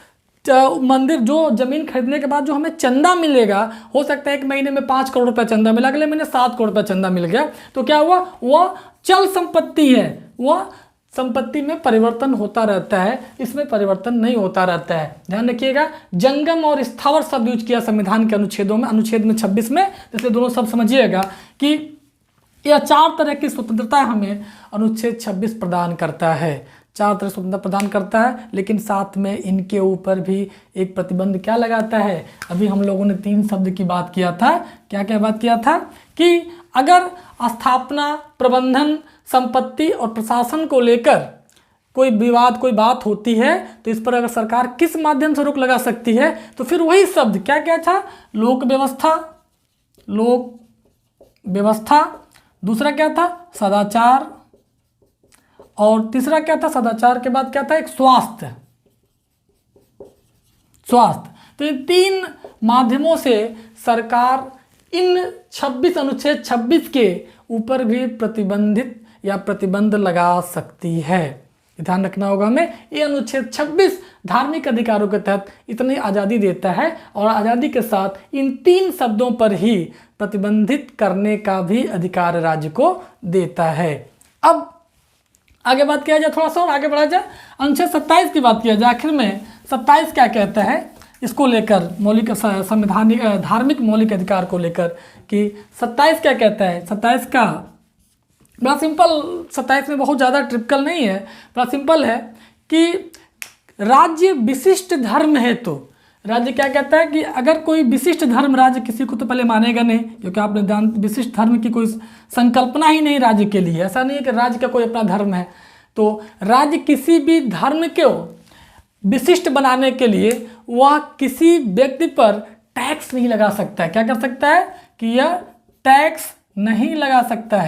जो ज़मीन खरीदने के बाद जो हमें चंदा मिलेगा, हो सकता है एक महीने में 5 करोड़ रुपया चंदा मिला, अगले महीने 7 करोड़ रुपया चंदा मिल गया, तो क्या हुआ, वह चल संपत्ति है, वह संपत्ति में परिवर्तन होता रहता है, इसमें परिवर्तन नहीं होता रहता है। ध्यान रखिएगा, जंगम और स्थावर शब्द यूज किया संविधान के अनुच्छेदों में, अनुच्छेद में 26 में, इसलिए दोनों शब्द समझिएगा कि यह 4 तरह की स्वतंत्रता हमें अनुच्छेद 26 प्रदान करता है, 4 तरह स्वतंत्रता प्रदान करता है। लेकिन साथ में इनके ऊपर भी एक प्रतिबंध क्या लगाता है, अभी हम लोगों ने 3 शब्द की बात किया था, क्या क्या बात किया था कि अगर स्थापना, प्रबंधन, संपत्ति और प्रशासन को लेकर कोई विवाद, कोई बात होती है तो इस पर अगर सरकार किस माध्यम से रोक लगा सकती है, तो फिर वही शब्द क्या क्या था, लोक व्यवस्था, दूसरा क्या था सदाचार, और तीसरा क्या था, सदाचार के बाद क्या था, एक स्वास्थ्य। तो इन 3 माध्यमों से सरकार इन 26 अनुच्छेद 26 के ऊपर भी प्रतिबंध लगा सकती है। ध्यान रखना होगा हमें, ये अनुच्छेद 26 धार्मिक अधिकारों के तहत इतनी आज़ादी देता है और आज़ादी के साथ इन 3 शब्दों पर ही प्रतिबंधित करने का भी अधिकार राज्य को देता है। अब आगे बात किया जाए, थोड़ा सा और आगे बढ़ा जाए, अनुच्छेद 27 की बात किया जाए। आखिर में 27 क्या कहता है इसको लेकर, मौलिक संवैधानिक धार्मिक मौलिक अधिकार को लेकर कि 27 क्या कहता है। 27 का बड़ा सिंपल, 27 में बहुत ज़्यादा ट्रिपिकल नहीं है, बड़ा सिंपल है कि राज्य विशिष्ट धर्म है, तो राज्य क्या कहता है कि अगर कोई विशिष्ट धर्म, राज्य किसी को तो पहले मानेगा नहीं, क्योंकि आपने विशिष्ट धर्म की कोई संकल्पना ही नहीं राज्य के लिए, ऐसा नहीं है कि राज्य का कोई अपना धर्म है। तो राज्य किसी भी धर्म को विशिष्ट बनाने के लिए वह किसी व्यक्ति पर टैक्स नहीं लगा सकता है। क्या कर सकता है कि यह टैक्स नहीं लगा सकता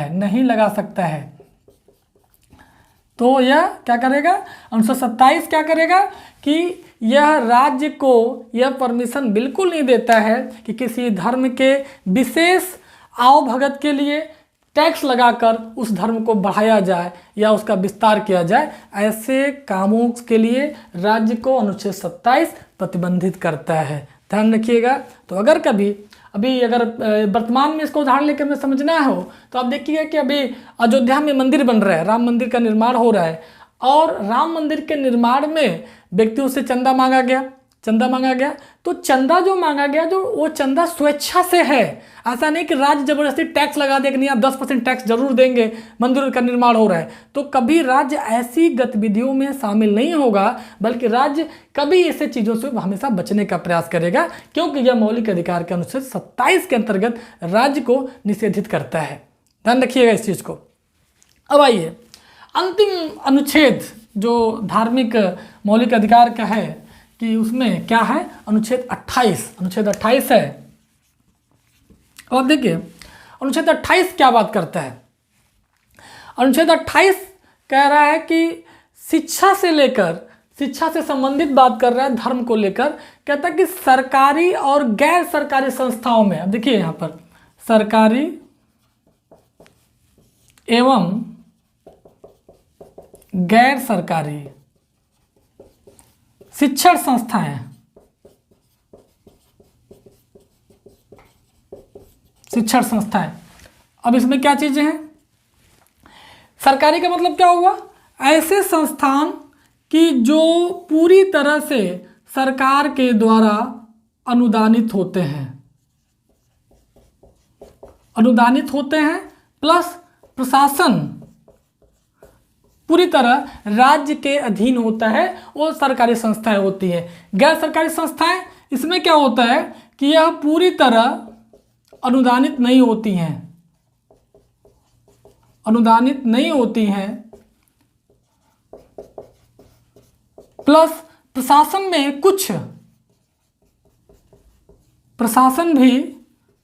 है, तो यह क्या करेगा, अनुच्छेद 27 क्या करेगा कि यह राज्य को यह परमिशन बिल्कुल नहीं देता है कि किसी धर्म के विशेष आवभगत के लिए टैक्स लगाकर उस धर्म को बढ़ाया जाए या उसका विस्तार किया जाए। ऐसे कामों के लिए राज्य को अनुच्छेद 27 प्रतिबंधित करता है। ध्यान रखिएगा। तो अगर कभी अगर वर्तमान में इसको उदाहरण लेकर हमें समझना हो तो आप देखिएगा कि अभी अयोध्या में मंदिर बन रहा है, राम मंदिर का निर्माण हो रहा है, और राम मंदिर के निर्माण में व्यक्तियों से चंदा मांगा गया, चंदा मांगा गया, तो चंदा जो मांगा गया जो वो चंदा स्वेच्छा से है। ऐसा नहीं कि राज्य जबरदस्ती टैक्स लगा दे कि नहीं आप 10% टैक्स जरूर देंगे, मंदिर का निर्माण हो रहा है। तो कभी राज्य ऐसी गतिविधियों में शामिल नहीं होगा, बल्कि राज्य कभी ऐसे चीज़ों से हमेशा बचने का प्रयास करेगा, क्योंकि यह मौलिक अधिकार के अनुच्छेद 27 के अंतर्गत राज्य को निषेधित करता है। ध्यान रखिएगा इस चीज़ को। अब आइए अंतिम अनुच्छेद जो धार्मिक मौलिक अधिकार का है कि उसमें क्या है, अनुच्छेद 28। अनुच्छेद 28 है। अब देखिए अनुच्छेद 28 क्या बात करता है। अनुच्छेद 28 कह रहा है कि शिक्षा से संबंधित बात कर रहा है, धर्म को लेकर। कहता है कि सरकारी और गैर सरकारी संस्थाओं में, अब देखिए यहाँ पर सरकारी एवं गैर सरकारी शिक्षण संस्थाएं, शिक्षण संस्थाएं। अब इसमें क्या चीजें हैं, सरकारी का मतलब क्या हुआ, ऐसे संस्थान कि जो पूरी तरह से सरकार के द्वारा अनुदानित होते हैं, प्लस प्रशासन पूरी तरह राज्य के अधीन होता है, वो सरकारी संस्थाएं होती हैं। गैर सरकारी संस्थाएं, इसमें क्या होता है कि यह पूरी तरह अनुदानित नहीं होती हैं, प्लस प्रशासन भी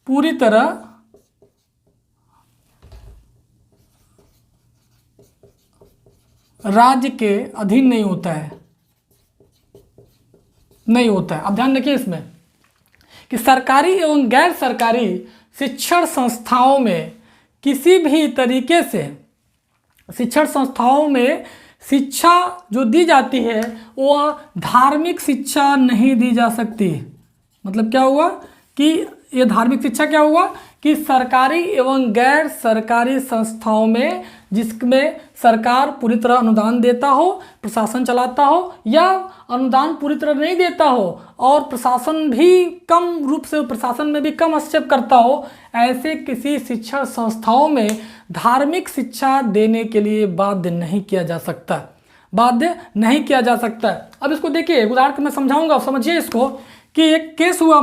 पूरी तरह राज्य के अधीन नहीं होता है। अब ध्यान रखिए इसमें कि सरकारी एवं गैर सरकारी शिक्षण संस्थाओं में किसी भी तरीके से शिक्षण संस्थाओं में शिक्षा जो दी जाती है वह धार्मिक शिक्षा नहीं दी जा सकती। मतलब क्या हुआ कि ये धार्मिक शिक्षा क्या हुआ कि सरकारी एवं गैर सरकारी संस्थाओं में जिसमें सरकार पूरी तरह अनुदान देता हो, प्रशासन चलाता हो, या अनुदान पूरी तरह नहीं देता हो और प्रशासन भी कम रूप से प्रशासन में भी कम हस्तक्षेप करता हो, ऐसे किसी शिक्षण संस्थाओं में धार्मिक शिक्षा देने के लिए बाध्य नहीं किया जा सकता। अब इसको देखिए, उदाहरण मैं समझाऊंगा, समझिए इसको कि एक केस हुआ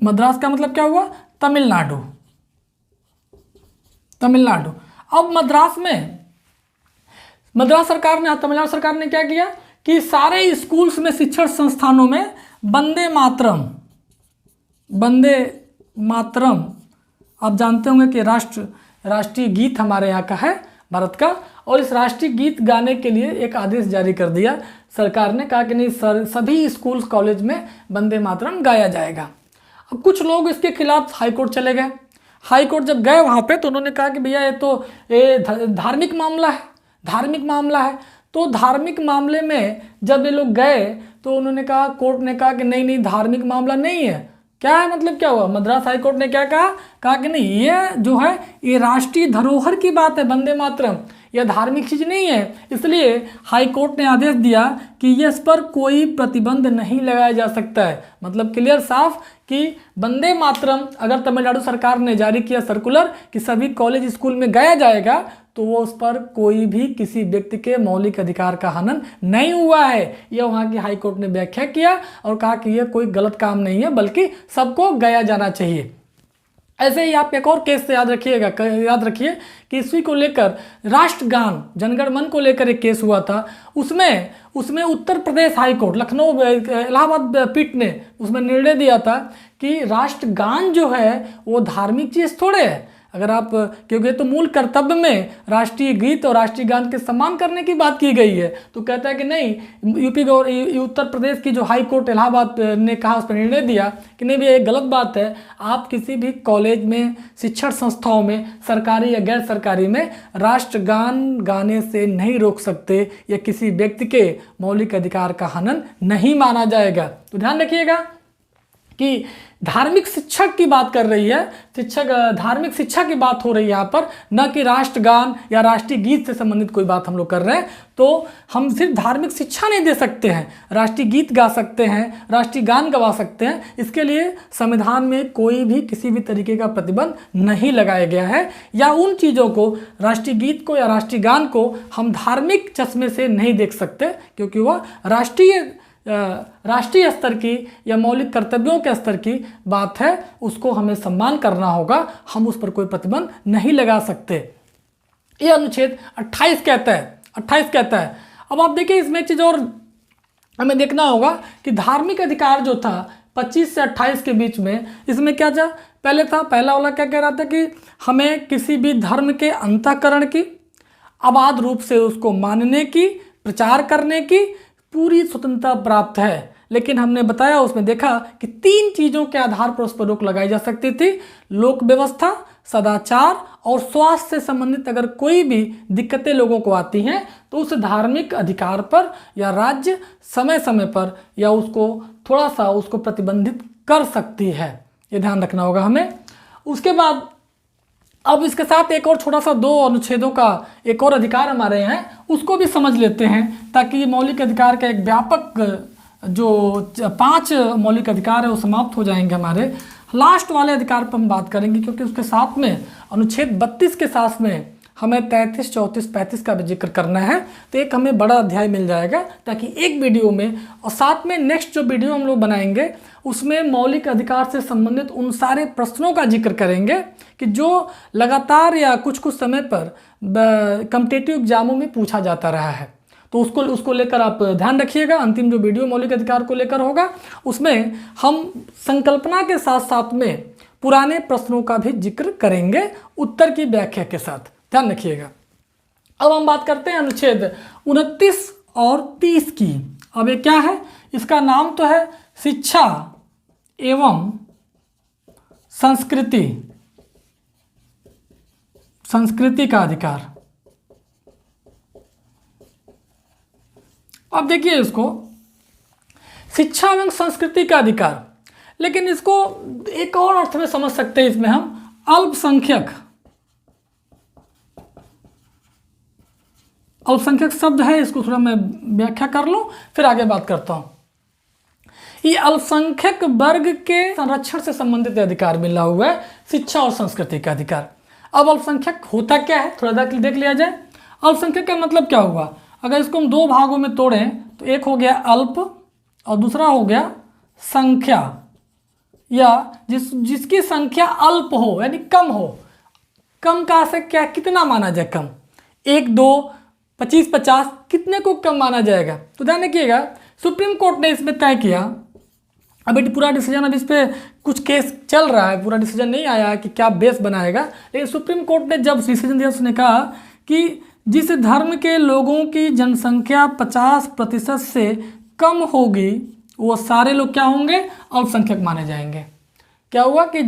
मद्रास का मतलब क्या हुआ, तमिलनाडु। अब मद्रास सरकार ने, तमिलनाडु सरकार ने क्या किया कि सारे स्कूल्स में, शिक्षण संस्थानों में वंदे मातरम आप जानते होंगे कि राष्ट्रीय गीत हमारे यहाँ का है भारत का, और इस राष्ट्रीय गीत गाने के लिए एक आदेश जारी कर दिया सरकार ने, कहा कि नहीं सभी स्कूल कॉलेज में वंदे मातरम गाया जाएगा। अब कुछ लोग इसके खिलाफ हाई कोर्ट चले गए। हाई कोर्ट जब गए वहाँ पे तो उन्होंने कहा कि भैया ये तो धार्मिक मामला है। तो धार्मिक मामले में जब ये लोग गए तो उन्होंने कहा, कोर्ट ने कहा कि नहीं धार्मिक मामला नहीं है। क्या है, मतलब क्या हुआ, मद्रास हाई कोर्ट ने क्या कहा कि नहीं ये जो है ये राष्ट्रीय धरोहर की बात है, वंदे मातरम, यह धार्मिक चीज नहीं है। इसलिए हाई कोर्ट ने आदेश दिया कि इस पर कोई प्रतिबंध नहीं लगाया जा सकता है। मतलब क्लियर साफ कि वंदे मातरम अगर तमिलनाडु सरकार ने जारी किया सर्कुलर कि सभी कॉलेज स्कूल में गाया जाएगा, तो वो उस पर कोई भी किसी व्यक्ति के मौलिक अधिकार का हनन नहीं हुआ है। यह वहाँ की हाई कोर्ट ने व्याख्या किया और कहा कि यह कोई गलत काम नहीं है, बल्कि सबको गाया जाना चाहिए। ऐसे ही आप एक और केस से याद रखिए कि इसी को लेकर राष्ट्रगान जनगण मन को लेकर एक केस हुआ था। उसमें उत्तर प्रदेश हाई कोर्ट, लखनऊ इलाहाबाद पीठ ने उसमें निर्णय दिया था कि राष्ट्रगान जो है वो धार्मिक चीज़ थोड़े है। अगर आप, क्योंकि तो मूल कर्तव्य में राष्ट्रीय गीत और राष्ट्रीय गान के सम्मान करने की बात की गई है, तो कहता है कि नहीं, उत्तर प्रदेश की जो हाई कोर्ट इलाहाबाद ने कहा, उस पर निर्णय दिया कि नहीं भैया ये गलत बात है। आप किसी भी कॉलेज में, शिक्षण संस्थाओं में, सरकारी या गैर सरकारी में राष्ट्रगान गाने से नहीं रोक सकते, या किसी व्यक्ति के मौलिक अधिकार का हनन नहीं माना जाएगा। तो ध्यान रखिएगा कि धार्मिक शिक्षक की बात कर रही है, शिक्षक धार्मिक शिक्षा की बात हो रही है यहाँ पर, न कि राष्ट्रगान या राष्ट्रीय गीत से संबंधित कोई बात हम लोग कर रहे हैं। तो हम सिर्फ धार्मिक शिक्षा नहीं दे सकते हैं, राष्ट्रीय गीत गा सकते हैं, राष्ट्रीय गान गवा सकते हैं। इसके लिए संविधान में कोई भी किसी भी तरीके का प्रतिबंध नहीं लगाया गया है, या उन चीज़ों को, राष्ट्रीय गीत को या राष्ट्रीय गान को हम धार्मिक चश्मे से नहीं देख सकते, क्योंकि वह राष्ट्रीय स्तर की या मौलिक कर्तव्यों के स्तर की बात है, उसको हमें सम्मान करना होगा, हम उस पर कोई प्रतिबंध नहीं लगा सकते। यह अनुच्छेद 28 कहता है। अब आप देखिए इसमें एक चीज़ और हमें देखना होगा कि धार्मिक अधिकार जो था 25 से 28 के बीच में, इसमें क्या था, पहला वाला क्या कह रहा था कि हमें किसी भी धर्म के अंतःकरण की, अबाध रूप से उसको मानने की, प्रचार करने की पूरी स्वतंत्रता प्राप्त है। लेकिन हमने बताया, उसमें देखा कि 3 चीज़ों के आधार पर उस पर रोक लगाई जा सकती थी: लोक व्यवस्था, सदाचार और स्वास्थ्य से संबंधित अगर कोई भी दिक्कतें लोगों को आती हैं तो उस धार्मिक अधिकार पर या राज्य समय समय पर या उसको थोड़ा सा उसको प्रतिबंधित कर सकती है। ये ध्यान रखना होगा हमें। उसके बाद अब इसके साथ एक और छोटा सा 2 अनुच्छेदों का एक और अधिकार हमारे हैं, उसको भी समझ लेते हैं, ताकि मौलिक अधिकार का एक व्यापक जो 5 मौलिक अधिकार है वो समाप्त हो जाएंगे हमारे। लास्ट वाले अधिकार पर हम बात करेंगे, क्योंकि उसके साथ में अनुच्छेद 32 के साथ में हमें 33, 34, 35 का भी जिक्र करना है। तो एक हमें बड़ा अध्याय मिल जाएगा, ताकि एक वीडियो में और साथ में नेक्स्ट जो वीडियो हम लोग बनाएंगे उसमें मौलिक अधिकार से संबंधित उन सारे प्रश्नों का जिक्र करेंगे कि जो लगातार या कुछ समय पर कॉम्पिटिटिव एग्जामों में पूछा जाता रहा है। तो उसको लेकर आप ध्यान रखिएगा। अंतिम जो वीडियो मौलिक अधिकार को लेकर होगा उसमें हम संकल्पना के साथ साथ में पुराने प्रश्नों का भी जिक्र करेंगे, उत्तर की व्याख्या के साथ, ध्यान रखिएगा। अब हम बात करते हैं अनुच्छेद 29 और 30 की। अब ये क्या है, इसका नाम तो है शिक्षा एवं संस्कृति का अधिकार। अब देखिए इसको, शिक्षा एवं संस्कृति का अधिकार, लेकिन इसको एक और अर्थ में समझ सकते हैं। इसमें हम अल्पसंख्यक शब्द है, इसको थोड़ा मैं व्याख्या कर लूं फिर आगे बात करता हूं। ये अल्पसंख्यक वर्ग के संरक्षण से संबंधित अधिकार मिला हुआ है, शिक्षा और संस्कृति का अधिकार। अब अल्पसंख्यक होता क्या है, थोड़ा देख लिया जाए। अल्पसंख्यक का मतलब क्या हुआ, अगर इसको हम 2 भागों में तोड़ें तो एक हो गया अल्प और दूसरा हो गया संख्या, या जिसकी संख्या अल्प हो यानी कम हो। कम का से क्या, कितना माना जाए कम, 1, 2, 25, 50, कितने को कम माना जाएगा। तो ध्यान रखिएगा, सुप्रीम कोर्ट ने इसमें तय किया। अभी पूरा डिसीजन, अभी इस पर कुछ केस चल रहा है, पूरा डिसीजन नहीं आया है कि क्या बेस बनाएगा, लेकिन सुप्रीम कोर्ट ने जब डिसीजन दिया उसने कहा कि जिस धर्म के लोगों की जनसंख्या 50% से कम होगी वो सारे लोग क्या होंगे, अल्पसंख्यक माने जाएंगे। क्या हुआ कि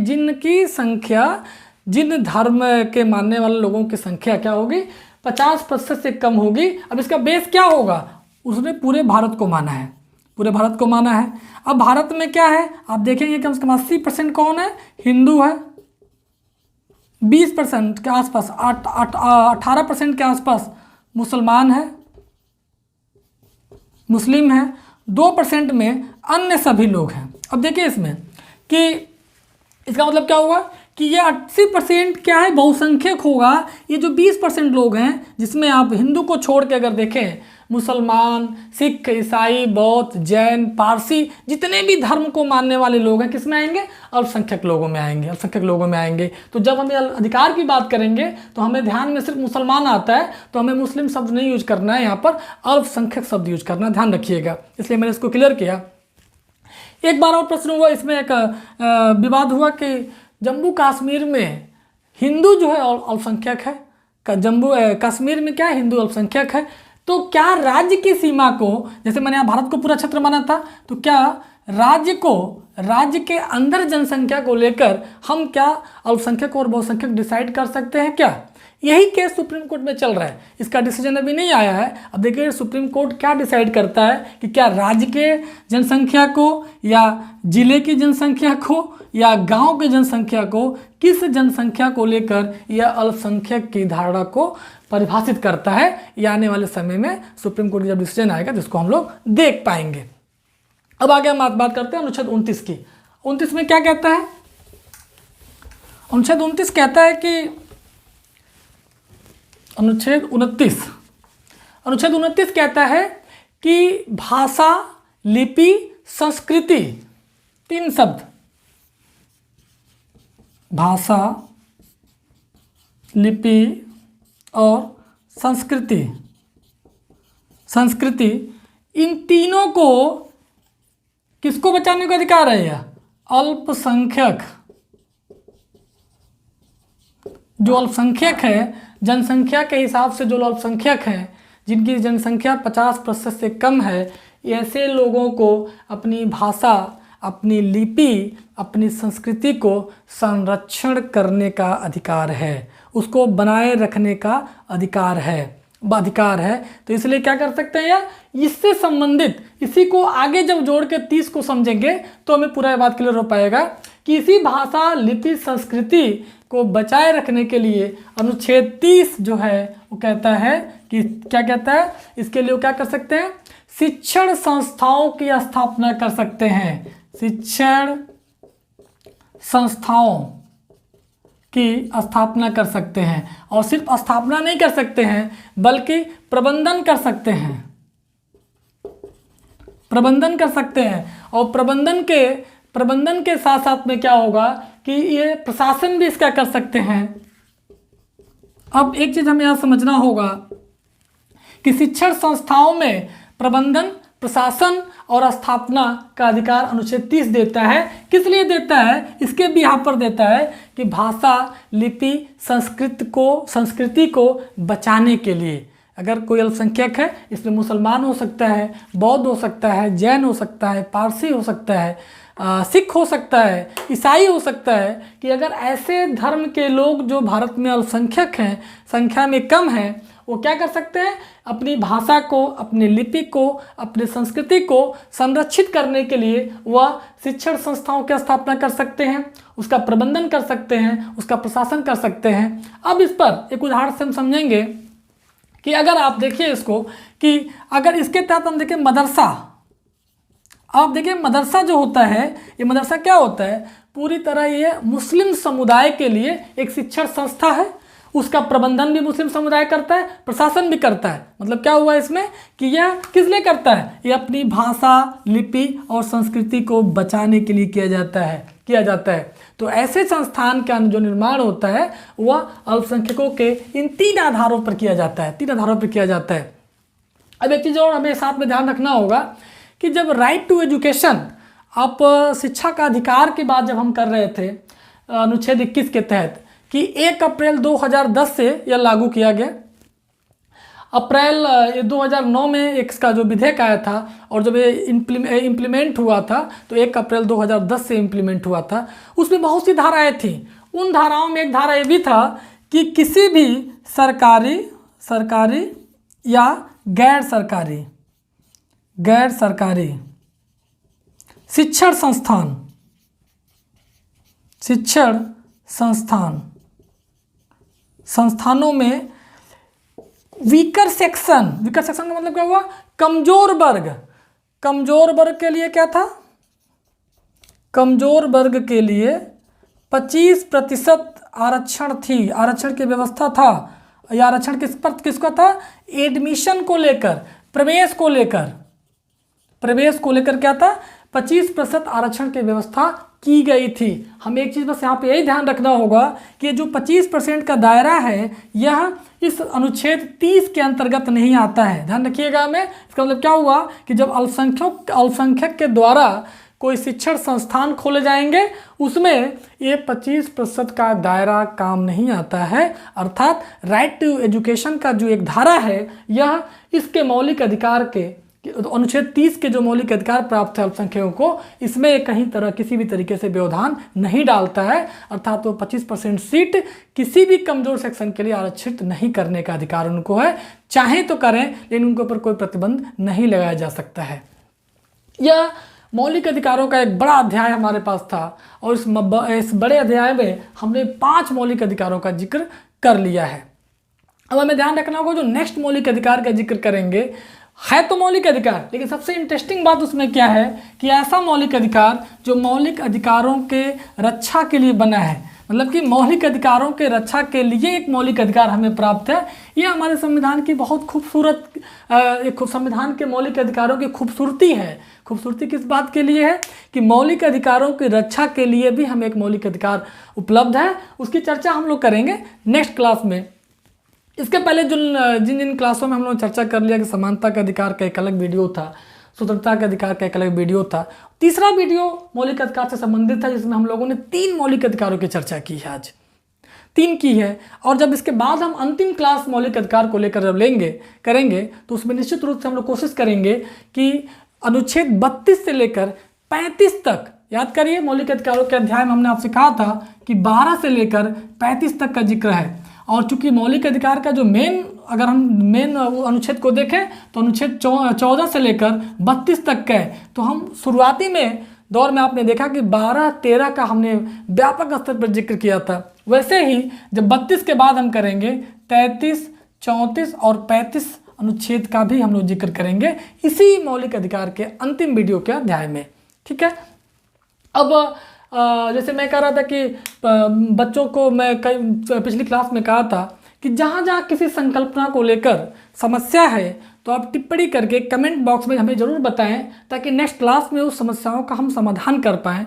जिन धर्म के मानने वाले लोगों की संख्या क्या होगी, 50% से कम होगी। अब इसका बेस क्या होगा, उसने पूरे भारत को माना है, पूरे भारत को माना है। अब भारत में क्या है, आप देखेंगे कम से कम 80% कौन है, हिंदू है, 20% के आसपास, 18% के आसपास मुसलमान है, मुस्लिम है, 2% में अन्य सभी लोग हैं। अब देखिए इसमें कि इसका मतलब क्या हुआ कि ये 80% क्या है, बहुसंख्यक होगा। ये जो 20% लोग हैं, जिसमें आप हिंदू को छोड़ के अगर देखें, मुसलमान, सिख, ईसाई, बौद्ध, जैन, पारसी, जितने भी धर्म को मानने वाले लोग हैं, किस में आएंगे, अल्पसंख्यक लोगों में आएंगे। तो जब हम अधिकार की बात करेंगे तो हमें ध्यान में सिर्फ मुसलमान आता है, तो हमें मुस्लिम शब्द नहीं यूज करना है, यहाँ पर अल्पसंख्यक शब्द यूज करना, ध्यान रखिएगा। इसलिए मैंने इसको क्लियर किया। एक बार और प्रश्न हुआ, इसमें एक विवाद हुआ कि जम्मू कश्मीर में हिंदू जो है अल्पसंख्यक है, जम्मू कश्मीर में क्या है, हिंदू अल्पसंख्यक है। तो क्या राज्य की सीमा को, जैसे मैंने यहाँ भारत को पूरा क्षेत्र माना था, तो क्या राज्य के अंदर जनसंख्या को लेकर हम क्या अल्पसंख्यक और बहुसंख्यक डिसाइड कर सकते हैं क्या? यही केस सुप्रीम कोर्ट में चल रहा है, इसका डिसीजन अभी नहीं आया है। अब देखिए सुप्रीम कोर्ट क्या डिसाइड करता है कि क्या राज्य के जनसंख्या को या जिले की जनसंख्या को या गांव की जनसंख्या को, किस जनसंख्या को लेकर यह अल्पसंख्यक की धारणा को परिभाषित करता है। यह आने वाले समय में सुप्रीम कोर्ट जब डिसीजन आएगा तो इसको हम लोग देख पाएंगे। अब आगे हम बात करते हैं अनुच्छेद 29 की। 29 में क्या कहता है? अनुच्छेद 29 कहता है कि अनुच्छेद 29 कहता है कि भाषा, लिपि, संस्कृति, 3 शब्द, भाषा, लिपि और संस्कृति, इन तीनों को किसको बचाने का अधिकार है? यह अल्पसंख्यक, जो अल्पसंख्यक है, जनसंख्या के हिसाब से जो अल्पसंख्यक हैं, जिनकी जनसंख्या 50% से कम है, ऐसे लोगों को अपनी भाषा, अपनी लिपि, अपनी संस्कृति को संरक्षण करने का अधिकार है, उसको बनाए रखने का अधिकार है। तो इसलिए क्या कर सकते हैं यार, इससे संबंधित, इसी को आगे जब जोड़ के 30 को समझेंगे तो हमें पूरा बात क्लियर हो पाएगा कि इसी भाषा, लिपि, संस्कृति को बचाए रखने के लिए अनुच्छेद 30 जो है वो कहता है कि क्या कहता है, इसके लिए वो क्या कर सकते हैं, शिक्षण संस्थाओं की स्थापना कर सकते हैं। शिक्षण संस्थाओं की स्थापना कर सकते हैं, और सिर्फ स्थापना नहीं कर सकते हैं बल्कि प्रबंधन कर सकते हैं। और प्रबंधन के साथ साथ में क्या होगा कि ये प्रशासन भी इसका कर सकते हैं। अब एक चीज़ हमें यहाँ समझना होगा कि शिक्षण संस्थाओं में प्रबंधन, प्रशासन और स्थापना का अधिकार अनुच्छेद 30 देता है। किस लिए देता है? इसके भी यहाँ पर देता है कि भाषा, लिपि, संस्कृति को बचाने के लिए। अगर कोई अल्पसंख्यक है, इसमें मुसलमान हो सकता है, बौद्ध हो सकता है, जैन हो सकता है, पारसी हो सकता है, सिख हो सकता है, ईसाई हो सकता है, कि अगर ऐसे धर्म के लोग जो भारत में अल्पसंख्यक हैं, संख्या में कम हैं, वो क्या कर सकते हैं, अपनी भाषा को, अपनी लिपि को, अपनी संस्कृति को संरक्षित करने के लिए वह शिक्षण संस्थाओं की स्थापना कर सकते हैं, उसका प्रबंधन कर सकते हैं, उसका प्रशासन कर सकते हैं। अब इस पर एक उदाहरण से हम समझेंगे कि अगर आप देखिए इसको, कि अगर इसके तहत हम देखें मदरसा, आप देखिए मदरसा जो होता है, ये मदरसा क्या होता है, पूरी तरह ये मुस्लिम समुदाय के लिए एक शिक्षण संस्था है। उसका प्रबंधन भी मुस्लिम समुदाय करता है, प्रशासन भी करता है। मतलब क्या हुआ इसमें कि यह किस लिए करता है, ये अपनी भाषा, लिपि और संस्कृति को बचाने के लिए किया जाता है। तो ऐसे संस्थान का जो निर्माण होता है वह अल्पसंख्यकों के इन 3 आधारों पर किया जाता है। अब एक चीज़ और हमें साथ में ध्यान रखना होगा कि जब राइट टू एजुकेशन, आप शिक्षा का अधिकार की बात जब हम कर रहे थे अनुच्छेद 21 के तहत, कि 1 अप्रैल 2010 से यह लागू किया गया। अप्रैल 2009 में इसका जो विधेयक आया था और जब ये इम्प्लीमेंट हुआ था तो 1 अप्रैल 2010 से इम्प्लीमेंट हुआ था। उसमें बहुत सी धाराएं थी। उन धाराओं में एक धारा ये भी था कि किसी भी सरकारी या गैर सरकारी शिक्षण संस्थानों में वीकर सेक्शन का मतलब क्या हुआ, कमजोर वर्ग के लिए क्या था, कमजोर वर्ग के लिए 25% आरक्षण थी, आरक्षण की व्यवस्था था। यह आरक्षण किसका था, एडमिशन को लेकर, प्रवेश को लेकर क्या था, 25% आरक्षण की व्यवस्था की गई थी। हम एक चीज़ बस यहाँ पे यही ध्यान रखना होगा कि जो 25% का दायरा है यह इस अनुच्छेद 30 के अंतर्गत नहीं आता है। ध्यान रखिएगा। में इसका मतलब क्या हुआ कि जब अल्पसंख्यक के द्वारा कोई शिक्षण संस्थान खोले जाएंगे उसमें ये 25% का दायरा काम नहीं आता है। अर्थात राइट टू एजुकेशन का जो एक धारा है यह इसके मौलिक अधिकार के अनुच्छेद 30 के जो मौलिक अधिकार प्राप्त है अल्पसंख्यकों को, इसमें कहीं तरह किसी भी तरीके से व्यवधान नहीं डालता है, अर्थात वो 25% सीट किसी भी कमजोर सेक्शन के लिए आरक्षित नहीं करने का अधिकार उनको है। चाहे तो करें, लेकिन उनके ऊपर कोई प्रतिबंध नहीं लगाया जा सकता है। यह मौलिक अधिकारों का एक बड़ा अध्याय हमारे पास था और इस बड़े अध्याय में हमने 5 मौलिक अधिकारों का जिक्र कर लिया है। अब हमें ध्यान रखना होगा, जो नेक्स्ट मौलिक अधिकार का जिक्र करेंगे है तो मौलिक अधिकार, लेकिन सबसे इंटरेस्टिंग बात उसमें क्या है कि ऐसा मौलिक अधिकार जो मौलिक अधिकारों के रक्षा के लिए बना है, मतलब कि मौलिक अधिकारों के रक्षा के लिए एक मौलिक अधिकार हमें प्राप्त है। ये हमारे संविधान की बहुत खूबसूरत संविधान के मौलिक अधिकारों की खूबसूरती है। खूबसूरती किस बात के लिए है कि मौलिक अधिकारों की रक्षा के लिए भी हमें एक मौलिक अधिकार उपलब्ध है। उसकी चर्चा हम लोग करेंगे नेक्स्ट क्लास में। इसके पहले जिन क्लासों में हम लोग चर्चा कर लिया कि समानता के अधिकार का एक अलग वीडियो था, स्वतंत्रता के अधिकार का एक अलग वीडियो था, तीसरा वीडियो मौलिक अधिकार से संबंधित था जिसमें हम लोगों ने 3 मौलिक अधिकारों की चर्चा की है। आज 3 की है, और जब इसके बाद हम अंतिम क्लास मौलिक अधिकार को लेकर जब करेंगे तो उसमें निश्चित रूप से हम लोग कोशिश करेंगे कि अनुच्छेद 32 से लेकर 35 तक, याद करिए मौलिक अधिकारों के अध्याय में हमने आपसे कहा था कि 12 से लेकर 35 तक का जिक्र है। और चूंकि मौलिक अधिकार का जो अगर हम मेन अनुच्छेद को देखें तो अनुच्छेद 14 से लेकर 32 तक का है, तो हम शुरुआती में दौर में आपने देखा कि 12-13 का हमने व्यापक स्तर पर जिक्र किया था। वैसे ही जब 32 के बाद हम करेंगे 33, 34 और 35 अनुच्छेद का भी हम लोग जिक्र करेंगे इसी मौलिक अधिकार के अंतिम वीडियो के अध्याय में। ठीक है। अब जैसे मैं कह रहा था कि बच्चों को मैं पिछली क्लास में कहा था कि जहाँ जहाँ किसी संकल्पना को लेकर समस्या है तो आप टिप्पणी करके कमेंट बॉक्स में हमें ज़रूर बताएं, ताकि नेक्स्ट क्लास में उस समस्याओं का हम समाधान कर पाएँ।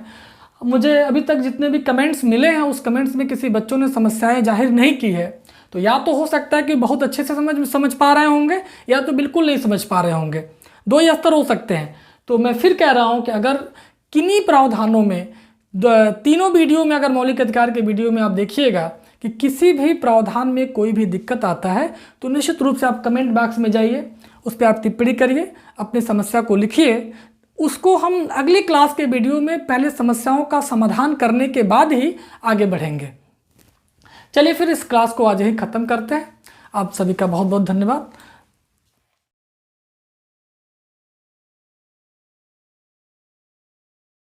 मुझे अभी तक जितने भी कमेंट्स मिले हैं उस कमेंट्स में किसी बच्चों ने समस्याएं जाहिर नहीं की है, तो या तो हो सकता है कि बहुत अच्छे से समझ पा रहे होंगे या तो बिल्कुल नहीं समझ पा रहे होंगे, 2 ही स्तर हो सकते हैं। तो मैं फिर कह रहा हूँ कि अगर किन्हीं प्रावधानों में तीनों वीडियो में, अगर मौलिक अधिकार के वीडियो में आप देखिएगा कि किसी भी प्रावधान में कोई भी दिक्कत आता है तो निश्चित रूप से आप कमेंट बॉक्स में जाइए, उस पर आप टिप्पणी करिए, अपनी समस्या को लिखिए। उसको हम अगली क्लास के वीडियो में पहले समस्याओं का समाधान करने के बाद ही आगे बढ़ेंगे। चलिए फिर इस क्लास को आज ही ख़त्म करते हैं। आप सभी का बहुत बहुत धन्यवाद।